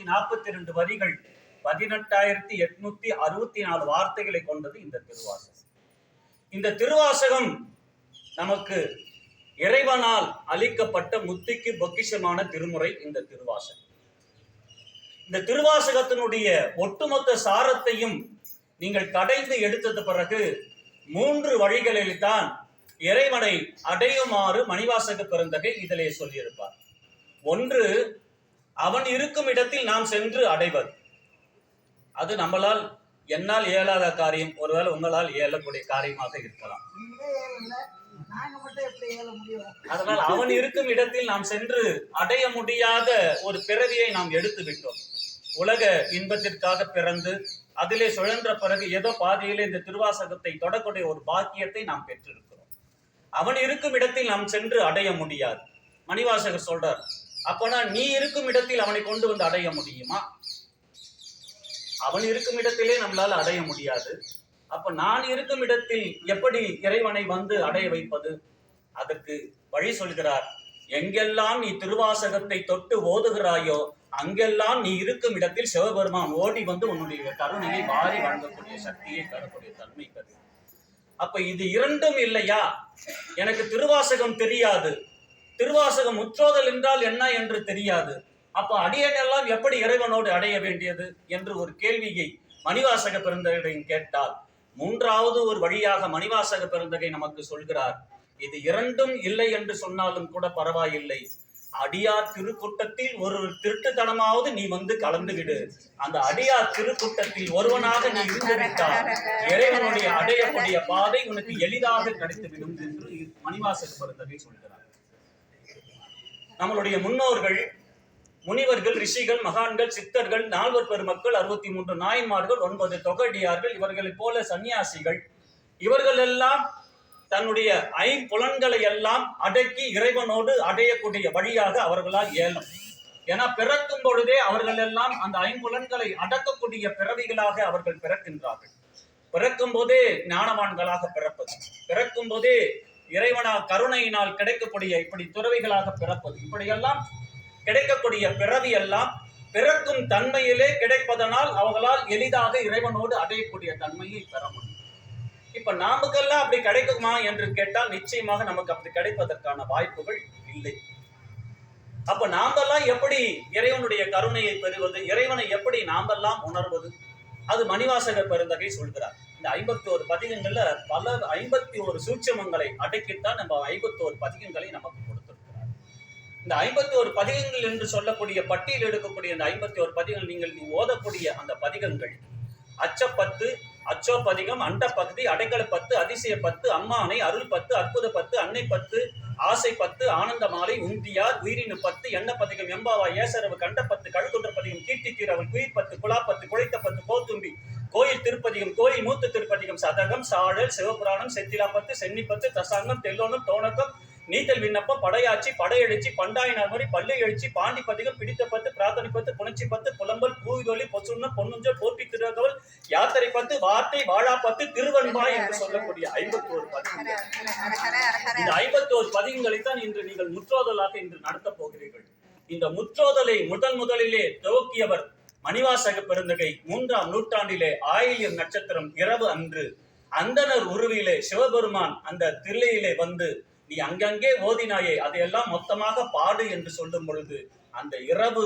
742 வரிகள், 18,864 வார்த்தைகளை கொண்டது இந்த திருவாசகம். இந்த திருவாசகம் நமக்கு இறைவனால் அளிக்கப்பட்ட முத்திக்கு பொக்கிஷமான திருமுறை இந்த திருவாசகம். இந்த திருவாசகத்தினுடைய ஒட்டுமொத்த சாரத்தையும் நீங்கள் கடைந்து எடுத்தது பிறகு 3 வழிகளில் தான் இறைவனை அடையுமாறு மணிவாசக பெருந்தகை இதிலே சொல்லியிருப்பார். ஒன்று, அவன் இருக்கும் இடத்தில் நாம் சென்று அடைவது. அது நம்மளால் என்னால் இயலாத காரியம், ஒருவேளை உங்களால் இயலக்கூடிய காரியமாக இருக்கலாம். அதனால் அவன் இருக்கும் இடத்தில் நாம் சென்று அடைய முடியாத ஒரு பிறவியை நாம் எடுத்து விட்டோம். உலக இன்பத்திற்காக பிறந்து அதிலே சுழன்ற பிறகு ஏதோ பாதையிலே இந்த திருவாசகத்தை தொடக்கூடிய ஒரு பாக்கியத்தை நாம் பெற்றிருக்கிறோம். அவன் இருக்கும் இடத்தில் நாம் சென்று அடைய முடியாது. மணிவாசகர் சொல்றார், அப்பனா நீ இருக்கும் இடத்தில் அவனை கொண்டு வந்து அடைய முடியுமா? அவன் இருக்கும் இடத்திலே நம்மளால அடைய முடியாது. அப்ப நான் இருக்கும் இடத்தில் எப்படி இறைவனை வந்து அடைய வைப்பது? அதற்கு வழி சொல்கிறார். எங்கெல்லாம் நீ திருவாசகத்தை தொட்டு ஓதுகிறாயோ அங்கெல்லாம் நீ இருக்கும் இடத்தில் சிவபெருமான் ஓடி வந்து உன்னுடைய கருணையை வாரி வழங்கக்கூடிய சக்தியை தரக்கூடிய தன்மை கரு. அப்ப இது இரண்டும் இல்லையா? எனக்கு திருவாசகம் தெரியாது, திருவாசகம் முற்றோதல் என்றால் என்ன என்று தெரியாது, அப்ப அடியனெல்லாம் எப்படி இறைவனோடு அடைய வேண்டியது என்று ஒரு கேள்வியை மணிவாசக பெருந்தகையிடம் கேட்டால், 3வது ஒரு வழியாக மணிவாசக பெருந்தகை நமக்கு சொல்கிறார். இது இரண்டும் இல்லை என்று சொன்னாலும் கூட பரவாயில்லை, அடியார் திருக்கூட்டத்தில் ஒரு திருட்டுத்தனமாவது நீ வந்து கலந்து விடு. அந்த அடியார் திருக்கூட்டத்தில் ஒருவனாக நீ இருந்துவிட்டால் இறைவனுடைய அடையக்கூடிய பாதை உனக்கு எளிதாக கிடைத்துவிடும் என்று மணிவாசக பெருந்தகை சொல்கிறார். நம்மளுடைய முன்னோர்கள், முனிவர்கள், ரிஷிகள், மகான்கள், சித்தர்கள், 4 பெருமக்கள், 63 நாயன்மார்கள், 9 தொகடியார்கள், இவர்களைப் போல சன்னியாசிகள், இவர்கள் எல்லாம் தன்னுடைய 5 புலன்களை எல்லாம் அடக்கி இறைவனோடு அடையக்கூடிய வழியாக அவர்களால் இயலும். ஏன்னா பிறக்கும் பொழுதே அவர்கள் எல்லாம் அந்த 5 புலன்களை அடக்கக்கூடிய பிறவிகளாக அவர்கள் பிறக்கின்றார்கள். பிறக்கும் போதே ஞானவான்களாக பிறப்பது, பிறக்கும் போதே இறைவனால் கருணையினால் கிடைக்கக்கூடிய இப்படி துறவிகளாக பிறப்பது, இப்படியெல்லாம் கிடைக்கக்கூடிய பிறவி எல்லாம் பிறக்கும் தன்மையிலே கிடைப்பதனால் அவர்களால் எளிதாக இறைவனோடு அடையக்கூடிய தன்மையை பெற முடியும். இப்ப நாமக்கெல்லாம் அப்படி கிடைக்குமா என்று கேட்டால் நிச்சயமாக நமக்கு அப்படி கிடைப்பதற்கான வாய்ப்புகள் இல்லை. அப்ப நாமெல்லாம் எப்படி இறைவனுடைய கருணையை பெறுவது, இறைவனை எப்படி நாமெல்லாம் உணர்வது? அது மணிவாசக பெருந்தகை சொல்கிறார். இந்த 51 பதிகங்கள்ல பல 51 சூட்சமங்களை அடக்கித்தான் நம்ம 51 பதிகங்களை நமக்கு கொடுத்திருக்கிறார். இந்த 51 பதிகங்கள் என்று சொல்லக்கூடிய பட்டியல் எடுக்கக்கூடிய இந்த 51 பதிகங்கள் நீங்கள் ஓதக்கூடிய அந்த பதிகங்கள் அச்சப்பத்து, அச்சோபதிகம், அண்ட பகுதி, அடைக்கல 10, அதிசய 10, அம்மானை, அருள் 10, அற்புத 10, அன்னை 10, ஆசை 10, ஆனந்த மாலை, உந்தியார், உயிரினு 10, எண்ண பதிகம், எம்பாவா, ஏசரவு, கண்ட 10, கழுகுன்ற பதிகம், கீர்த்திக்கீரவன், குயிர் 10, குலா 10, குழைத்த 10, கோத்தும்பி, கோயில் திருப்பதிகம், கோயில் மூத்த திருப்பதிகம், சதகம், சாழல், சிவபுராணம், செத்திலா 10, சென்னி 10, தசாங்கம், தெல்லோனம், தோணக்கம், நீத்தல் விண்ணப்பம், படையாட்சி, படையெழுச்சி, பண்டாயினார்மொழி, பள்ளி எழுச்சி, பாண்டி பதிகம், பிடித்த 10, பிரார்த்தனை 10, புணர்ச்சி 10, புலம்பல், பூவிதொலி, பொசுண்ணம், பொன்னுஞ்சல், போற்றி திருவகவல், யாத்திரை 10, வார்த்தை, வாழா 10, திருவன்பாய் என்று சொல்லக்கூடிய 51 பதிகங்கள். இந்த 51 பதிகங்களைத்தான் இன்று நீங்கள் முற்றோதலாக இன்று நடத்தப் போகிறீர்கள். இந்த முற்றோதலை முதலிலே துவக்கியவர் மணிவாசக பெருந்தகை 3ஆம் நூற்றாண்டிலே ஆயில்யம் நட்சத்திரம் இரவு அன்று அந்தனர் உருவிலே சிவபெருமான் அந்த தில்லையிலே வந்து, நீ அங்கங்கே ஓதினாயே அதையெல்லாம் மொத்தமாக பாடு என்று சொல்லும் பொழுது அந்த இரவு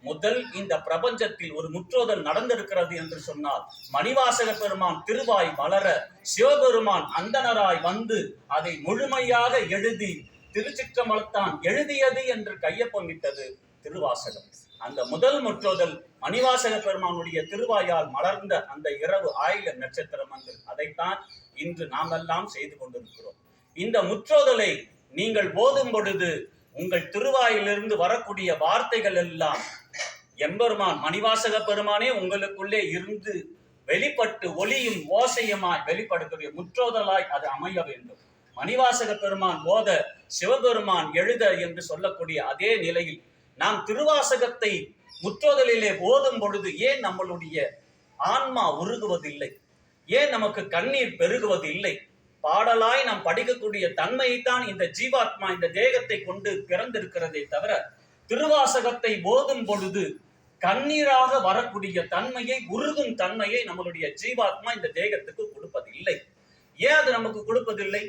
முதல் இந்த பிரபஞ்சத்தில் ஒரு முற்றோதல் நடந்திருக்கிறது என்று சொன்னால், மணிவாசக பெருமான் திருவாய் மலர சிவபெருமான் அந்தனராய் வந்து அதை முழுமையாக எழுதி திருச்சிற்றம்பலத்தான் எழுதியது என்று கையொப்பமிட்டது திருவாசகம். அந்த முதல் முற்றோதல் மணிவாசக பெருமானுடைய திருவாயால் மலர்ந்த அந்த இரவு ஆயில நட்சத்திரம் அன்று, அதைத்தான் இன்று நாம் எல்லாம் செய்து கொண்டிருக்கிறோம். இந்த முற்றோதலை நீங்கள் ஓதும் பொழுது உங்கள் திருவாயிலிருந்து வரக்கூடிய வார்த்தைகள் எல்லாம் எம்பெருமான் மணிவாசக பெருமானே உங்களுக்குள்ளே இருந்து வெளிப்பட்டு ஒளியும் ஓசையுமாய் வெளிப்படுத்தக்கூடிய முற்றோதலாய் அது அமைய வேண்டும். மணிவாசக பெருமான் ஓத சிவபெருமான் எழுத என்று சொல்லக்கூடிய அதே நிலையில் நாம் திருவாசகத்தை முற்றோதலிலே ஓதும் பொழுது ஏன் நம்மளுடைய ஆன்மா உருகுவதில்லை? ஏன் நமக்கு கண்ணீர் பெருகுவதில்லை? பாடலாய் நாம் படிக்கக்கூடிய தன்மையைத்தான் இந்த ஜீவாத்மா இந்த தேகத்தை கொண்டு பிறந்திருக்கிறதே தவிர, திருவாசகத்தை ஓதும் பொழுது கண்ணீராக வரக்கூடிய தன்மையை, உருகும் தன்மையை நம்மளுடைய ஜீவாத்மா இந்த தேகத்துக்கு கொடுப்பதில்லை. ஏன் அது நமக்கு கொடுப்பதில்லை?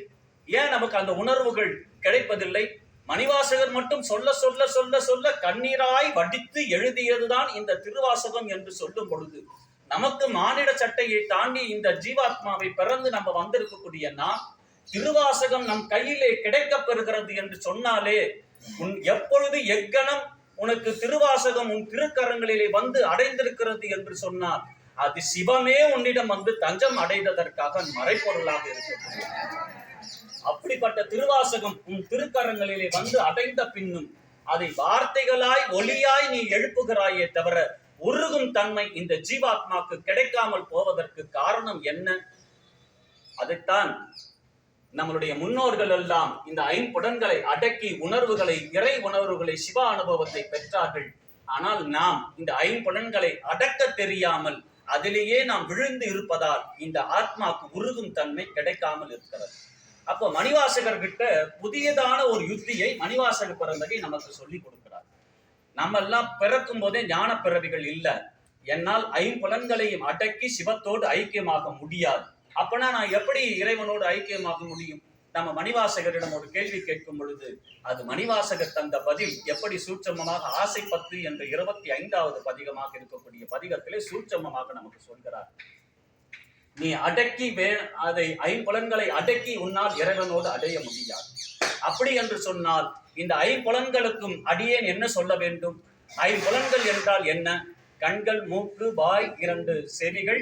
ஏன் நமக்கு அந்த உணர்வுகள் கிடைப்பதில்லை? மணிவாசகர் மட்டும் சொல்ல சொல்ல சொல்ல சொல்ல கண்ணீராய் வடித்து எழுதியதுதான் இந்த திருவாசகம் என்று சொல்லும் பொழுது, நமக்கு மானிட சட்டையை தாண்டி இந்த ஜீவாத்மாவை பிறந்து நம்ம வந்திருக்கக்கூடிய நாம், திருவாசகம் நம் கையிலே கிடைக்க பெறுகிறது என்று சொன்னாலே, உன் எப்பொழுது எக்கணம் உனக்கு திருவாசகம் உன் திருக்கரங்களிலே வந்து அடைந்திருக்கிறது என்று சொன்னால், அது சிவமே உன்னிடம் வந்து தஞ்சம் அடைந்ததற்காக மறைப்பொருளாக இருக்கிறது. அப்படிப்பட்ட திருவாசகம் உன் திருக்கரங்களிலே வந்து அடைந்த பின்னும் அதை வார்த்தைகளாய் ஒளியாய் நீ எழுப்புகிறாயே தவிர உருகும் தன்மை இந்த ஜீவாத்மாக்கு கிடைக்காமல் போவதற்கு காரணம் என்ன? அதைத்தான் நம்மளுடைய முன்னோர்கள் எல்லாம் இந்த ஐம்புலன்களை அடக்கி உணர்வுகளை, இறை உணர்வுகளை, சிவ அனுபவத்தை பெற்றார்கள். ஆனால் நாம் இந்த ஐம்புலன்களை அடக்க தெரியாமல் அதிலேயே நாம் விழுந்து இருப்பதால் இந்த ஆத்மாக்கு உருகும் தன்மை கிடைக்காமல் இருக்கிறது. அப்போ மணிவாசகர்கிட்ட புதியதான ஒரு யுத்தியை மணிவாசக பிறந்தகை நமக்கு சொல்லி கொடுக்கிறார். நம்ம எல்லாம் பிறக்கும் போதே ஞான பிறவிகள் இல்லை. என்னால் ஐம்புலன்களையும் அடக்கி சிவத்தோடு ஐக்கியமாக முடியாது. அப்பனா நான் எப்படி இறைவனோடு ஐக்கியமாக முடியும்? நம்ம மணிவாசகரிடம் ஒரு கேள்வி கேட்கும் பொழுது அது மணிவாசகர் தந்த பதில் எப்படி சூட்சமமாக ஆசை 10 என்ற 25வது பதிகமாக இருக்கக்கூடிய பதிகத்திலே சூட்சமமாக நமக்கு சொல்கிறார். நீ அடக்கி அதை ஐம்புலன்களை அடக்கி உன்னால் இறைவனோடு அடைய முடியாது. அப்படி என்று சொன்னால் இந்த ஐம்புலன்களுக்கும் அடியேன் என்ன சொல்ல வேண்டும்? ஐம்புலன்கள் என்றால் என்ன? கண்கள், மூக்கு, வாய், 2 செவிகள்,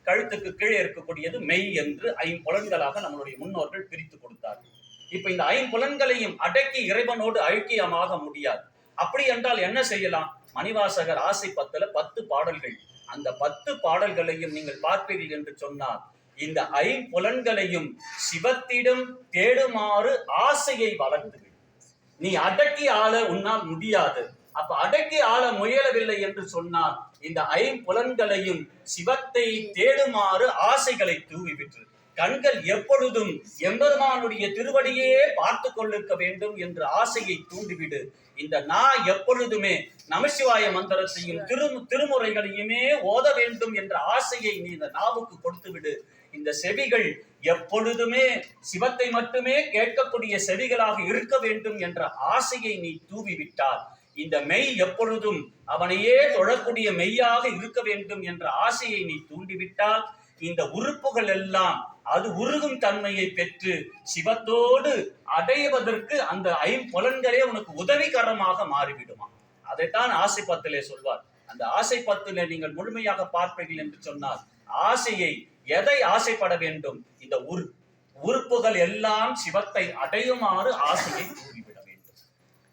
கழுத்துக்கு கீழே இருக்கக்கூடியது மெய் என்று ஐம்புலன்களாக நம்மளுடைய முன்னோர்கள் பிரித்து கொடுத்தார்கள். இப்ப இந்த ஐம்புலன்களையும் அடக்கி இறைவனோடு ஐக்கியமாக முடியாது. அப்படி என்றால் என்ன செய்யலாம்? மணிவாசகர் ஆசை 10ல 10 பாடல்கள். அந்த 10 பாடல்களையும் நீங்கள் பார்ப்பீர்கள் என்று சொன்னால் இந்த ஐம்புலன்களையும் சிவத்திடம் தேடுமாறு ஆசையை வளர்த்து நீ அடக்கி ஆள உன்னால் முடியாது. அப்ப அடக்கி ஆள முயலவில்லை என்று சொன்னால் இந்த ஐம்புலன்களையும் சிவத்தை தேடுமாறு ஆசைகளை தூவிவிட்டு கண்கள் எப்பொழுதும் எம்பெருமானுடைய திருவடியே பார்த்து கொண்டிருக்க வேண்டும் என்ற ஆசையை தூண்டிவிடு. இந்த நான் எப்பொழுதுமே நமசிவாய மந்திரத்தையும் திருமுறைகளையுமே ஓத வேண்டும் என்ற ஆசையை நீ இந்த நாவுக்கு கொடுத்து விடு. இந்த செவிகள் எப்பொழுதுமே சிவத்தை மட்டுமே கேட்கக்கூடிய செவிகளாக இருக்க வேண்டும் என்ற ஆசையை நீ தூவிவிட்டால், இந்த மெய் எப்பொழுதும் அவனையே தொழக்கூடிய மெய்யாக இருக்க வேண்டும் என்ற ஆசையை நீ தூண்டிவிட்டால், இந்த உறுப்புகள் எல்லாம் அது உருகும் தன்மையை பெற்று சிவத்தோடு அடைவதற்கு அந்த ஐம்புலன்களே உனக்கு உதவிகரமாக மாறிவிடுமா. அதைத்தான் ஆசை 10லே சொல்வார். அந்த ஆசை 10ல நீங்கள் முழுமையாக பார்ப்பீர்கள் என்று சொன்னால், ஆசையை எதை ஆசைப்பட வேண்டும்? இந்த உறுப்புகள் எல்லாம் சிவத்தை அடையுமாறு ஆசையை கூறிவிட வேண்டும்.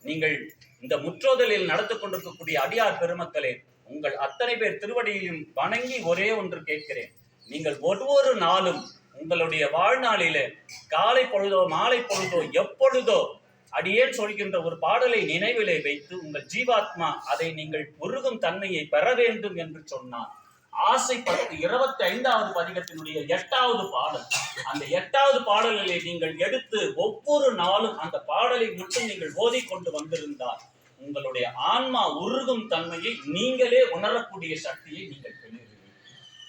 நீங்கள் இந்த முற்றோதலில் நடந்து கொண்டிருக்கக்கூடிய அடியார் பெருமக்களே, உங்கள் அத்தனை பேர் திருவடியிலும் வணங்கி ஒரே ஒன்று கேட்கிறேன். நீங்கள் ஒவ்வொரு நாளும் உங்களுடைய வாழ்நாளிலே காலை பொழுதோ மாலை பொழுதோ எப்பொழுதோ அடியேன் சொல்கின்ற ஒரு பாடலை நினைவிலே வைத்து உங்கள் ஜீவாத்மா அதை நீங்கள் உருகும் தன்மையை பெற வேண்டும் என்று சொன்னார். ஆசை 10 25வது பதிகத்தினுடைய 8வது பாடல். அந்த 8வது பாடலிலே நீங்கள் எடுத்து ஒவ்வொரு நாளும் அந்த பாடலை மட்டும் நீங்கள் ஓதிக்கொண்டு வந்திருந்தால் உங்களுடைய ஆன்மா உருகும் தன்மையை நீங்களே உணரக்கூடிய சக்தியை நீங்கள் பெறுவீர்கள்.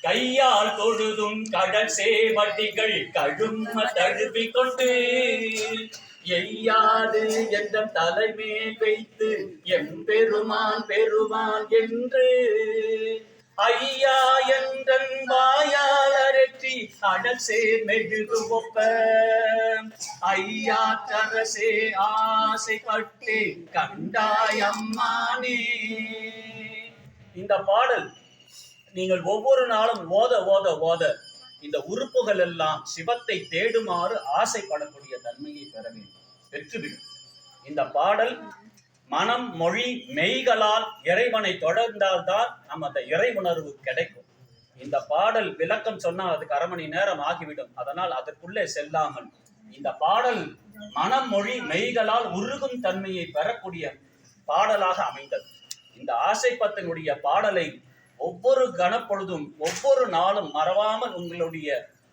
கையால் தொழுதும் கடல் சேவடிகள் கழும தழுவி கொண்டு எய்யாது என்ற தலைமேல் வைத்து எம்பெருமான் பெருமான் என்று ஐயா என்றன் வாயால் அரற்றி அடல் சேர் மெழுகு ஒப்ப ஐயா கரசே ஆசைப்பட்டு கண்டாய் அம்மானே. இந்த பாடல் நீங்கள் ஒவ்வொரு நாளும் ஓத ஓத ஓத இந்த உறுப்புகள் எல்லாம் சிவத்தை தேடுமாறு ஆசைப்படக்கூடிய தன்மையை பெற வேண்டும், பெற்றுவிடும். இந்த பாடல் மனம், மொழி, மெய்களால் இறைவனை தொடர்ந்தால்தான் நம்ம அந்த இறை உணர்வு கிடைக்கும். இந்த பாடல் விளக்கம் சொன்னால் அதுக்கு 1/2 மணி நேரம் ஆகிவிடும். அதனால் அதற்குள்ளே செல்லாமல் இந்த பாடல் மனம், மொழி, மெய்களால் உருகும் தன்மையை பெறக்கூடிய பாடலாக அமைந்தது. இந்த ஆசை 10 பாடலை ஒவ்வொரு கணப்பொழுதும் ஒவ்வொரு நாளும் மறவாமல் உங்களுடைய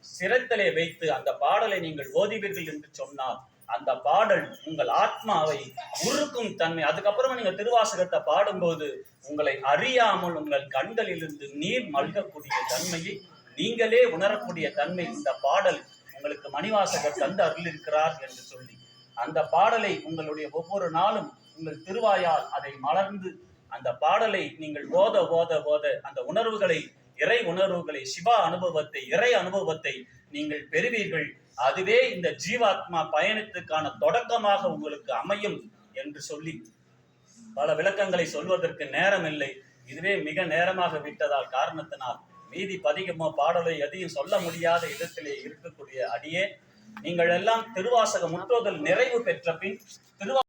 சிரத்திலே வைத்து அந்த பாடலை நீங்கள் ஓதுவீர்கள் என்று சொன்னால் அந்த பாடல் உங்கள் ஆத்மாவை உருக்கும் தன்மை. அதுக்கப்புறமா நீங்க திருவாசகத்தை பாடும்போது உங்களை அறியாமல் உங்கள் கண்களிலிருந்து நீர் மல்கக்கூடிய தன்மையை நீங்களே உணரக்கூடிய தன்மை இந்த பாடல் உங்களுக்கு மணிவாசகர் தந்து அருளிருக்கிறார் என்று சொல்லி அந்த பாடலை உங்களுடைய ஒவ்வொரு நாளும் உங்கள் திருவாயால் அதை மலர்ந்து அந்த பாடலை நீங்கள் ஓத ஓத ஓத அந்த உணர்வுகளை, இறை உணர்வுகளை, சிவா அனுபவத்தை, இறை அனுபவத்தை நீங்கள் பெறுவீர்கள். அதுவே இந்த ஜீவாத்மா பயணத்துக்கான தொடக்கமாக உங்களுக்கு அமையும் என்று சொல்லி பல விளக்கங்களை சொல்வதற்கு நேரம் இல்லை. இதுவே மிக நேரமாக விட்டதால் காரணத்தினால் மீதி பதிகமோ பாடலை எதையும் சொல்ல முடியாத இடத்திலே இருக்கக்கூடிய அடியே, நீங்கள் எல்லாம் திருவாசக முற்றோதல் நிறைவு பெற்ற பின்